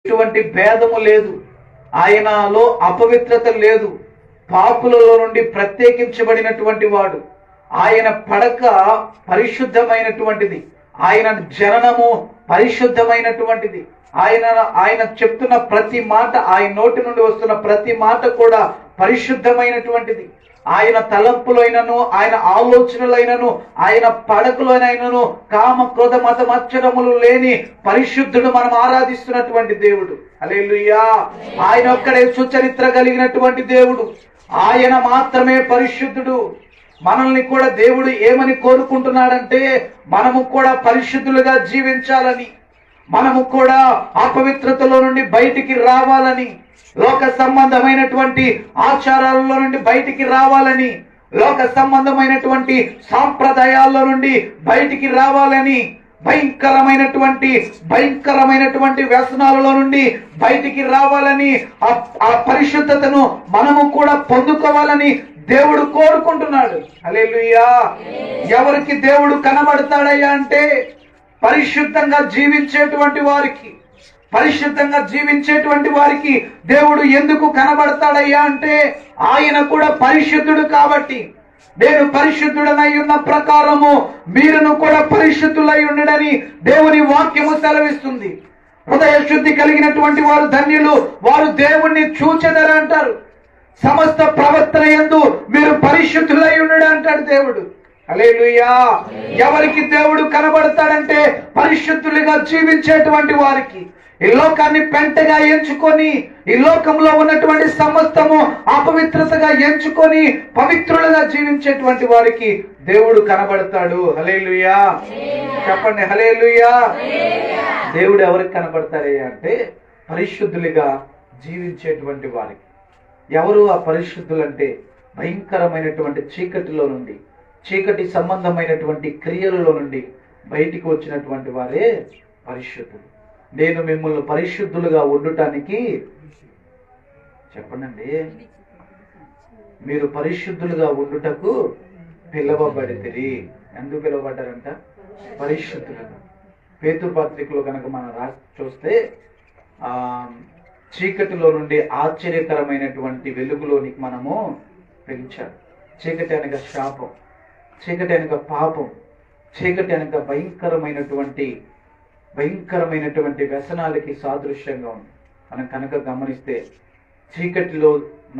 ఎటువంటి భేదము లేదు, ఆయనలో అపవిత్రత లేదు, పాపులలో నుండి ప్రత్యేకించబడినటువంటి వాడు. ఆయన పడక పరిశుద్ధమైనటువంటిది, ఆయన జననము పరిశుద్ధమైనటువంటిది. ఆయన చెప్తున్న ప్రతి మాట, ఆయన నోటి నుండి వస్తున్న ప్రతి మాట కూడా పరిశుద్ధమైనటువంటిది. ఆయన తలంపులైనను, ఆయన ఆలోచనలైనను, ఆయన పడకలోనైనను కామ క్రోధ మత మత్సరములు లేని పరిశుద్ధుడు మనం ఆరాధిస్తున్నటువంటి దేవుడు. హల్లెలూయా. ఆయన ఒక్కడే సుచరిత్ర కలిగినటువంటి దేవుడు, ఆయన మాత్రమే పరిశుద్ధుడు. మనల్ని కూడా దేవుడు ఏమని కోరుకుంటున్నాడంటే, మనము కూడా పరిశుద్ధులుగా జీవించాలని, మనము కూడా అపవిత్రతలో నుండి బయటికి రావాలని, లోక సంబంధమైనటువంటి ఆచారాలలో నుండి బయటికి రావాలని, లోక సంబంధమైనటువంటి సాంప్రదాయాల్లో నుండి బయటికి రావాలని, భయంకరమైనటువంటి వ్యసనాలలో నుండి బయటికి రావాలని, ఆ పరిశుద్ధతను మనము కూడా పొందుకోవాలని దేవుడు కోరుకుంటున్నాడు. హల్లెలూయా. ఎవరికి దేవుడు కనబడతాడయ్యా అంటే, పరిశుద్ధంగా జీవించేటువంటి వారికి. పరిశుద్ధంగా జీవించేటువంటి వారికి దేవుడు ఎందుకు కనబడతాడయ్యా అంటే, ఆయన కూడా పరిశుద్ధుడు కాబట్టి. నేను పరిశుద్ధుడనై ఉన్న ప్రకారము మీరును కూడా పరిశుద్ధులై ఉండడని దేవుని వాక్యము సెలవిస్తుంది. హృదయ శుద్ధి కలిగినటువంటి వారు ధన్యులు, వారు దేవుణ్ణి చూచెదరు అంటారు. సమస్త ప్రవర్తన యందు మీరు పరిశుద్ధులై ఉండడు అంటాడు దేవుడు. హల్లెలూయా. ఎవరికి దేవుడు కనబడతాడంటే, పరిశుద్ధులుగా జీవించేటువంటి వారికి. ఈ లోకాన్ని పెంటగా ఎంచుకొని, ఈ లోకంలో ఉన్నటువంటి సమస్తము అపవిత్రతగా ఎంచుకొని పవిత్రులుగా జీవించేటువంటి వారికి దేవుడు కనబడతాడు. హల్లెలూయా. చెప్పండి హల్లెలూయా. దేవుడు ఎవరికి కనబడతారయ్యా అంటే, పరిశుద్ధులుగా జీవించేటువంటి వారికి. ఎవరు ఆ పరిశుద్ధులంటే, భయంకరమైనటువంటి చీకటిలో నుండి, చీకటి సంబంధమైనటువంటి క్రియలలో నుండి బయటికి వచ్చినటువంటి వారే పరిశుద్ధులు. నేను మిమ్మల్ని పరిశుద్ధులుగా ఉండటానికి, చెప్పండి, మీరు పరిశుద్ధులుగా ఉండుటకు పిలవబడితిరి. ఎందుకు పిలువబడ్డారంట? పరిశుద్ధులుగా. పేతురు పత్రికలో కనుక మనం చూస్తే, చీకటిలో నుండి ఆశ్చర్యకరమైనటువంటి వెలుగులోనికి మనము పిలిచాడు. చీకటి అనగా శాపం, చీకటి అనగా పాపం, చీకటి అనగా భయంకరమైనటువంటి వ్యసనాలకి సాదృశ్యంగా ఉంది. మనం కనుక గమనిస్తే, చీకటిలో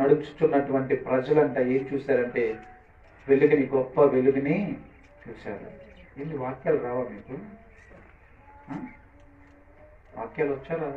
నడుచుతున్నటువంటి ప్రజలంట ఏం చూశారంటే, వెలుగుని, గొప్ప వెలుగుని చూశారు. ఎన్ని వాక్యాలు రావా మీకు? వాక్యాలు వచ్చారా?